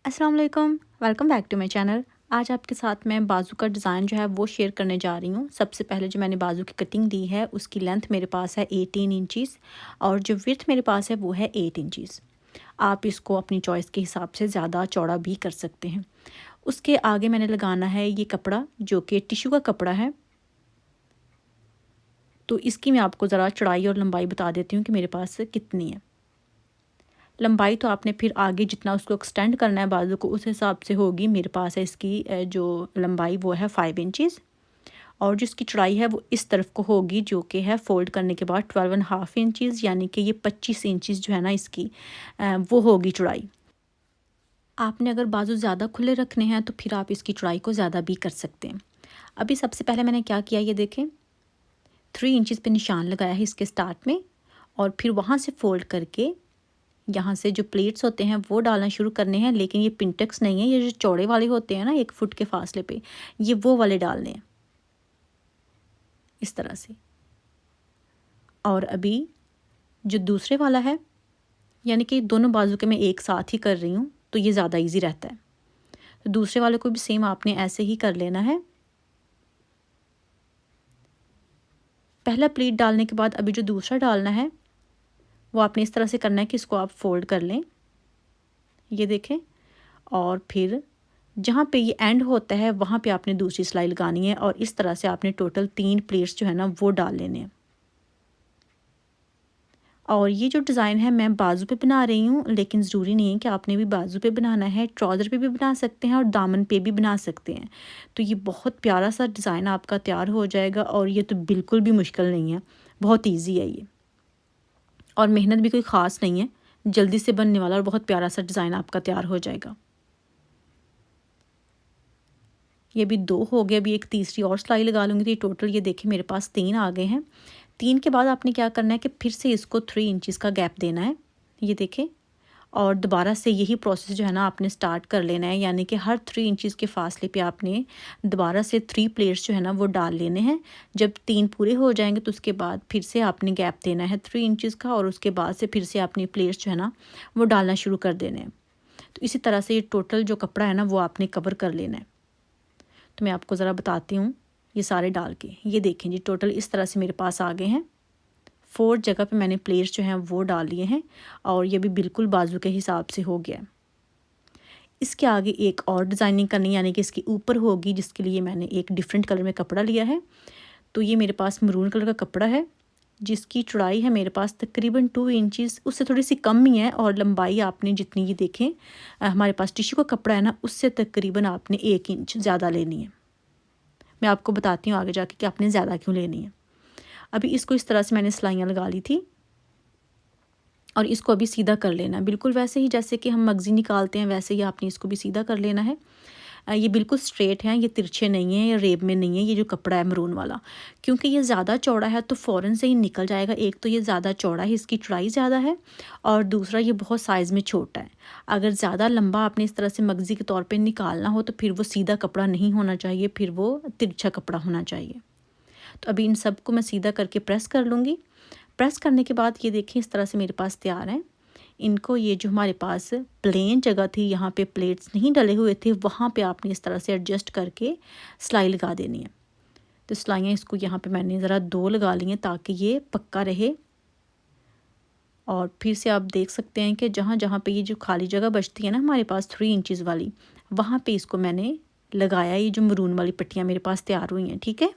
अस्सलाम वालेकुम, welcome back to my channel. आज आपके साथ मैं बाजू का डिज़ाइन जो है वो शेयर करने जा रही हूँ। सबसे पहले जो मैंने बाजू की कटिंग दी है उसकी लेंथ मेरे पास है 18 इंचज़ और जो विड्थ मेरे पास है वो है 8 इंचज़। आप इसको अपनी चॉइस के हिसाब से ज़्यादा चौड़ा भी कर सकते हैं। उसके आगे मैंने लगाना है ये कपड़ा जो कि टिश्यू का कपड़ा है। तो इसकी मैं आपको ज़रा चौड़ाई और लंबाई बता देती हूँ कि मेरे पास कितनी है। लंबाई तो आपने फिर आगे जितना उसको एक्सटेंड करना है बाजू को उस हिसाब से होगी। मेरे पास है इसकी जो लंबाई वो है 5 इंचज़ और जो इसकी चौड़ाई है वो इस तरफ को होगी जो कि है फ़ोल्ड करने के बाद 12.5 इंचज़, यानी कि ये 25 इंचज़ जो है ना इसकी वो होगी चौड़ाई। आपने अगर बाजू ज़्यादा खुले रखने हैं तो फिर आप इसकी चौड़ाई को ज़्यादा भी कर सकते हैं। अभी सबसे पहले मैंने क्या किया ये देखें, 3 इंचज़ पे निशान लगाया है इसके स्टार्ट में और फिर वहाँ से फ़ोल्ड करके यहाँ से जो प्लेट्स होते हैं वो डालना शुरू करने हैं। लेकिन ये पिंटेक्स नहीं है, ये जो चौड़े वाले होते हैं ना 1 फुट के फासले पे, ये वो वाले डालने हैं इस तरह से। और अभी जो दूसरे वाला है, यानी कि दोनों बाजू के मैं एक साथ ही कर रही हूँ तो ये ज़्यादा इजी रहता है। तो दूसरे वाले को भी सेम आपने ऐसे ही कर लेना है। पहला प्लीट डालने के बाद अभी जो दूसरा डालना है वो आपने इस तरह से करना है कि इसको आप फोल्ड कर लें, ये देखें। और फिर जहाँ पे ये एंड होता है वहाँ पे आपने दूसरी सिलाई लगानी है और इस तरह से आपने टोटल 3 प्लेट्स जो है ना वो डाल लेने हैं। और ये जो डिज़ाइन है मैं बाजू पे बना रही हूँ, लेकिन ज़रूरी नहीं है कि आपने भी बाजू पे बनाना है, ट्राउज़र पे भी बना सकते हैं और दामन पे भी बना सकते हैं। तो ये बहुत प्यारा सा डिज़ाइन आपका तैयार हो जाएगा और ये तो बिल्कुल भी मुश्किल नहीं है, बहुत ईजी है ये और मेहनत भी कोई ख़ास नहीं है, जल्दी से बनने वाला और बहुत प्यारा सा डिज़ाइन आपका तैयार हो जाएगा। ये भी 2 हो गए, अभी एक तीसरी और सिलाई लगा लूँगी तो ये टोटल ये देखिए मेरे पास 3 आ गए हैं। 3 के बाद आपने क्या करना है कि फिर से इसको 3 इंचज़ का गैप देना है, ये देखें। और दोबारा से यही प्रोसेस जो है ना आपने स्टार्ट कर लेना है, यानी कि हर 3 इंचज़ के फासले पे आपने दोबारा से 3 प्लेट्स जो है ना वो डाल लेने हैं। जब 3 पूरे हो जाएंगे तो उसके बाद फिर से आपने गैप देना है 3 इंचज़ का और उसके बाद से फिर से आपने प्लेट्स जो है ना वो डालना शुरू कर देने हैं। तो इसी तरह से ये टोटल जो कपड़ा है ना वो आपने कवर कर लेना है। तो मैं आपको ज़रा बताती हूँ ये सारे डाल के। ये देखें जी, टोटल इस तरह से मेरे पास आ गए हैं। 4 जगह पे मैंने प्लेट्स जो हैं वो डाल लिए हैं और ये भी बिल्कुल बाजू के हिसाब से हो गया है। इसके आगे एक और डिज़ाइनिंग करनी, यानी कि इसके ऊपर होगी, जिसके लिए मैंने एक डिफरेंट कलर में कपड़ा लिया है। तो ये मेरे पास मरून कलर का कपड़ा है जिसकी चौड़ाई है मेरे पास तकरीबन 2 इंचज़, उससे थोड़ी सी कम ही है। और लंबाई आपने जितनी ये देखें हमारे पास टिश्यू का कपड़ा है ना उससे तकरीबन आपने 1 इंच ज़्यादा लेनी है। मैं आपको बताती हूँ आगे जाके कि आपने ज़्यादा क्यों लेनी है। अभी इसको इस तरह से मैंने सिलाइयाँ लगा ली थी और इसको अभी सीधा कर लेना है, बिल्कुल वैसे ही जैसे कि हम मगज़ी निकालते हैं वैसे ही आपने इसको भी सीधा कर लेना है। ये बिल्कुल स्ट्रेट हैं, ये तिरछे नहीं हैं या रेब में नहीं है। ये जो कपड़ा है मरून वाला, क्योंकि ये ज़्यादा चौड़ा है तो फ़ौरन से ही निकल जाएगा। एक तो ये ज़्यादा चौड़ा है, इसकी चौड़ाई ज़्यादा है और दूसरा ये बहुत साइज़ में छोटा है। अगर ज़्यादा लंबा आपने इस तरह से मगज़ी के तौर पे निकालना हो तो फिर वो सीधा कपड़ा नहीं होना चाहिए, फिर वो तिरछा कपड़ा होना चाहिए। तो अभी इन सब को मैं सीधा करके प्रेस कर लूँगी। प्रेस करने के बाद ये देखिए इस तरह से मेरे पास तैयार हैं। इनको ये जो हमारे पास प्लेन जगह थी, यहाँ पे प्लेट्स नहीं डले हुए थे, वहाँ पे आपने इस तरह से एडजस्ट करके सिलाई लगा देनी है। तो सिलाइयाँ इसको यहाँ पे मैंने ज़रा 2 लगा ली हैं ताकि ये पक्का रहे। और फिर से आप देख सकते हैं कि जहाँ जहाँ पे ये जो खाली जगह बचती है ना हमारे पास 3 इंचज़ वाली, वहाँ पे इसको मैंने लगाया। ये जो मरून वाली पट्टियाँ मेरे पास तैयार हुई हैं, ठीक है।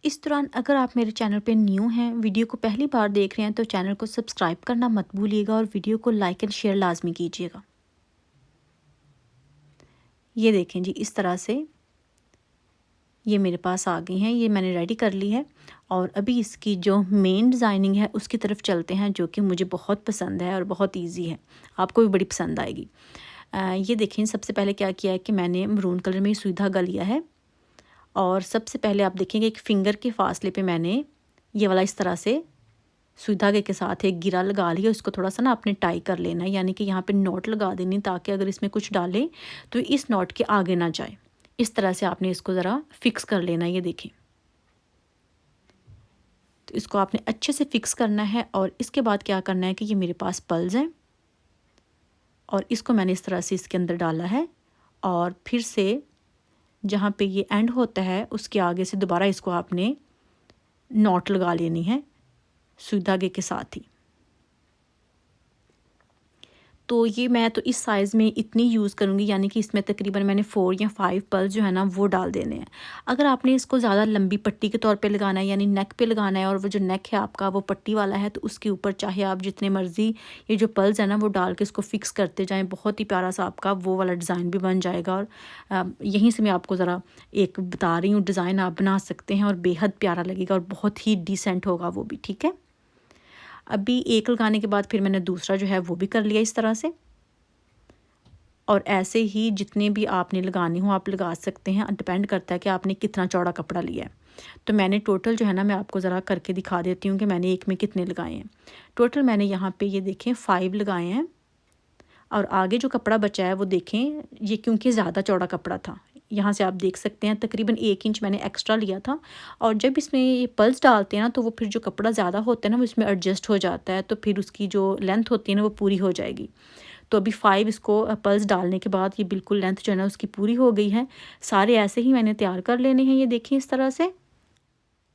इस दौरान अगर आप मेरे चैनल पे न्यू हैं, वीडियो को पहली बार देख रहे हैं, तो चैनल को सब्सक्राइब करना मत भूलिएगा और वीडियो को लाइक एंड शेयर लाजमी कीजिएगा। ये देखें जी, इस तरह से ये मेरे पास आ गई हैं, ये मैंने रेडी कर ली है। और अभी इसकी जो मेन डिज़ाइनिंग है उसकी तरफ चलते हैं, जो कि मुझे बहुत पसंद है और बहुत ईजी है, आपको भी बड़ी पसंद आएगी। ये देखें, सबसे पहले क्या किया है कि मैंने मरून कलर में सुई धागा लिया है और सबसे पहले आप देखेंगे एक फिंगर के फासले पे मैंने ये वाला इस तरह से सुई धागे के साथ एक गिरा लगा लिया। इसको थोड़ा सा ना आपने टाई कर लेना है, यानी कि यहाँ पे नॉट लगा देनी, ताकि अगर इसमें कुछ डालें तो इस नॉट के आगे ना जाए। इस तरह से आपने इसको ज़रा फिक्स कर लेना है, ये देखें। तो इसको आपने अच्छे से फिक्स करना है और इसके बाद क्या करना है कि ये मेरे पास पल्स हैं, और इसको मैंने इस तरह से इसके अंदर डाला है और फिर से जहाँ पे ये एंड होता है उसके आगे से दोबारा इसको आपने नॉट लगा लेनी है सुई धागे के साथ ही। तो ये मैं तो इस साइज़ में इतनी यूज़ करूँगी, यानी कि इसमें तकरीबन मैंने 4 या 5 पल्स जो है ना वो डाल देने हैं। अगर आपने इसको ज़्यादा लंबी पट्टी के तौर पे लगाना है, यानी नेक पे लगाना है, और वो जो नेक है आपका वो पट्टी वाला है, तो उसके ऊपर चाहे आप जितने मर्ज़ी ये जो पल्स है ना वो डाल के इसको फ़िक्स करते जाएँ, बहुत ही प्यारा सा आपका वो वाला डिज़ाइन भी बन जाएगा। और यहीं से मैं आपको ज़रा एक बता रही हूँ, डिज़ाइन आप बना सकते हैं और बेहद प्यारा लगेगा और बहुत ही डिसेंट होगा वो भी, ठीक है। अभी एक लगाने के बाद फिर मैंने दूसरा जो है वो भी कर लिया इस तरह से, और ऐसे ही जितने भी आपने लगाने हो आप लगा सकते हैं, डिपेंड करता है कि आपने कितना चौड़ा कपड़ा लिया है। तो मैंने टोटल जो है ना मैं आपको ज़रा करके दिखा देती हूँ कि मैंने एक में कितने लगाए हैं। टोटल मैंने यहाँ पे ये देखें 5 लगाए हैं, और आगे जो कपड़ा बचा है वो देखें, ये क्योंकि ज़्यादा चौड़ा कपड़ा था, यहाँ से आप देख सकते हैं तकरीबन 1 इंच मैंने एक्स्ट्रा लिया था। और जब इसमें ये पल्स डालते हैं ना तो वो फिर जो कपड़ा ज़्यादा होता है ना वो इसमें एडजस्ट हो जाता है, तो फिर उसकी जो लेंथ होती है ना वो पूरी हो जाएगी। तो अभी 5 इसको पल्स डालने के बाद ये बिल्कुल लेंथ जो है ना उसकी पूरी हो गई है। सारे ऐसे ही मैंने तैयार कर लेने हैं, ये देखें इस तरह से।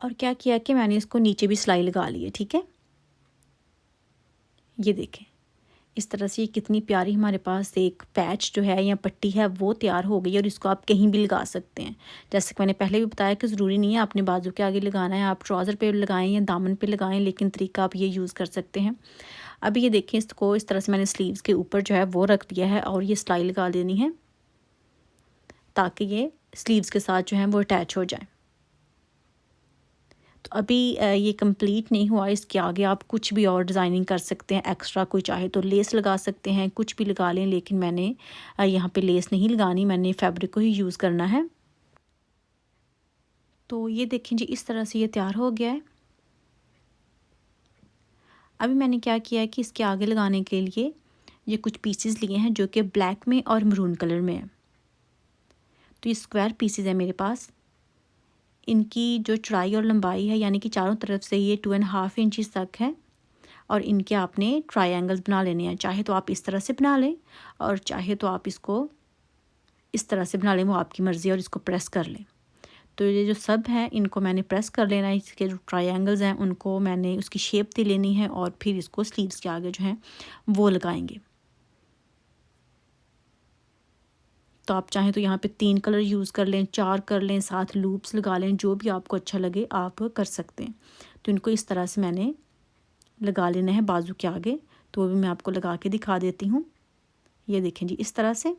और क्या किया कि मैंने इसको नीचे भी सिलाई लगा ली है, ठीक है। ये देखें इस तरह से ये कितनी प्यारी हमारे पास एक पैच जो है या पट्टी है वो तैयार हो गई है, और इसको आप कहीं भी लगा सकते हैं। जैसे कि मैंने पहले भी बताया कि ज़रूरी नहीं है आपने बाजू के आगे लगाना है, आप ट्राउज़र पे लगाएं या दामन पे लगाएं, लेकिन तरीका आप ये यूज़ कर सकते हैं। अभी ये देखें, इसको इस तरह से मैंने स्लीव्स के ऊपर जो है वो रख दिया है, और ये सिलाई लगा देनी है ताकि ये स्लीव्स के साथ जो है वो अटैच हो जाए। तो अभी ये कंप्लीट नहीं हुआ, इसके आगे आप कुछ भी और डिज़ाइनिंग कर सकते हैं एक्स्ट्रा, कोई चाहे तो लेस लगा सकते हैं, कुछ भी लगा लें, लेकिन मैंने यहाँ पे लेस नहीं लगानी, मैंने फैब्रिक को ही यूज़ करना है। तो ये देखें जी इस तरह से ये तैयार हो गया है। अभी मैंने क्या किया है कि इसके आगे लगाने के लिए ये कुछ पीसेस लिए हैं जो कि ब्लैक में और मरून कलर में है। तो ये स्क्वायर पीसेस है मेरे पास, इनकी जो चौड़ाई और लंबाई है यानी कि चारों तरफ से ये 2.5 इंचज़ तक है, और इनके आपने ट्रायंगल्स बना लेने हैं। चाहे तो आप इस तरह से बना लें और चाहे तो आप इसको इस तरह से बना लें, वो आपकी मर्ज़ी, और इसको प्रेस कर लें। तो ये जो सब हैं इनको मैंने प्रेस कर लेना है, इसके जो ट्रायंगल्स हैं उनको मैंने उसकी शेप दे लेनी है, और फिर इसको स्लीव्स के आगे जो हैं वो लगाएंगे। तो आप चाहें तो यहाँ पे 3 कलर यूज़ कर लें, 4 कर लें, साथ लूप्स लगा लें, जो भी आपको अच्छा लगे आप कर सकते हैं। तो इनको इस तरह से मैंने लगा लेना है बाजू के आगे, तो वो भी मैं आपको लगा के दिखा देती हूँ। ये देखें जी इस तरह से।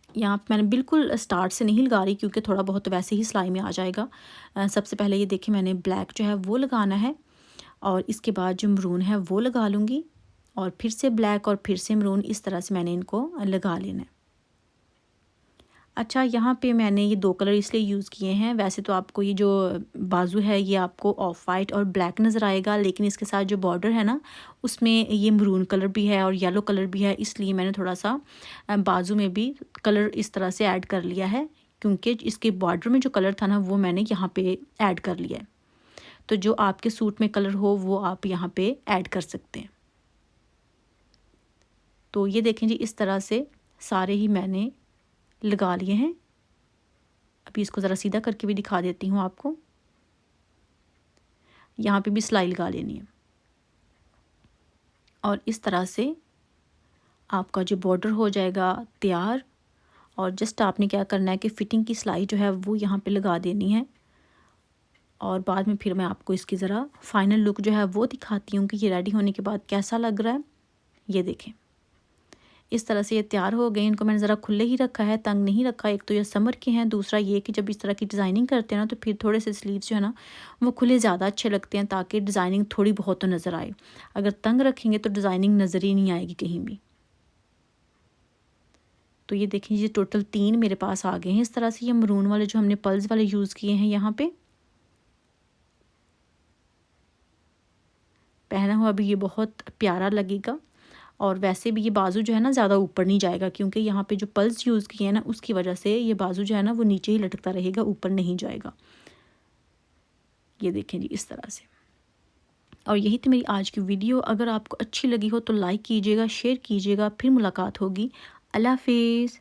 यहाँ पे मैंने बिल्कुल स्टार्ट से नहीं लगा रही क्योंकि थोड़ा बहुत वैसे ही सिलाई में आ जाएगा। सबसे पहले ये देखिए मैंने ब्लैक जो है वो लगाना है, और इसके बाद जो मरून है वो लगा लूँगी, और फिर से ब्लैक और फिर से मरून, इस तरह से मैंने इनको लगा लेना है। अच्छा, यहाँ पे मैंने ये 2 कलर इसलिए यूज़ किए हैं, वैसे तो आपको ये जो बाजू है ये आपको ऑफ वाइट और ब्लैक नज़र आएगा, लेकिन इसके साथ जो बॉर्डर है ना उसमें ये मरून कलर भी है और येलो कलर भी है, इसलिए मैंने थोड़ा सा बाजू में भी कलर इस तरह से ऐड कर लिया है, क्योंकि इसके बॉर्डर में जो कलर था ना वो मैंने यहाँ पे ऐड कर लिया है। तो जो आपके सूट में कलर हो वो आप यहाँ पे ऐड कर सकते हैं। तो ये देखें जी इस तरह से सारे ही मैंने लगा लिए हैं। अभी इसको ज़रा सीधा करके भी दिखा देती हूँ आपको। यहाँ पे भी सिलाई लगा लेनी है, और इस तरह से आपका जो बॉर्डर हो जाएगा तैयार। और जस्ट आपने क्या करना है कि फ़िटिंग की सिलाई जो है वो यहाँ पे लगा देनी है, और बाद में फिर मैं आपको इसकी ज़रा फाइनल लुक जो है वो दिखाती हूँ कि ये रेडी होने के बाद कैसा लग रहा है। ये देखें इस तरह से ये तैयार हो गए। इनको मैंने ज़रा खुले ही रखा है, तंग नहीं रखा। एक तो ये समर के हैं, दूसरा ये कि जब इस तरह की डिज़ाइनिंग करते हैं ना तो फिर थोड़े से स्लीव्स जो है ना वो खुले ज़्यादा अच्छे लगते हैं, ताकि डिज़ाइनिंग थोड़ी बहुत तो नज़र आए। अगर तंग रखेंगे तो डिज़ाइनिंग नज़र ही नहीं आएगी कहीं भी। तो ये देखें ये टोटल 3 मेरे पास आ गए हैं इस तरह से। ये मरून वाले जो हमने पल्स वाले यूज़ किए हैं यहाँ पे पहना हुआ भी ये बहुत प्यारा लगेगा, और वैसे भी ये बाजू जो है ना ज़्यादा ऊपर नहीं जाएगा, क्योंकि यहाँ पे जो पल्स यूज़ किए हैं ना उसकी वजह से ये बाजू जो है ना वो नीचे ही लटकता रहेगा, ऊपर नहीं जाएगा। ये देखें जी इस तरह से। और यही थी मेरी आज की वीडियो। अगर आपको अच्छी लगी हो तो लाइक कीजिएगा, शेयर कीजिएगा। फिर मुलाकात होगी। अल्लाह हाफिज़।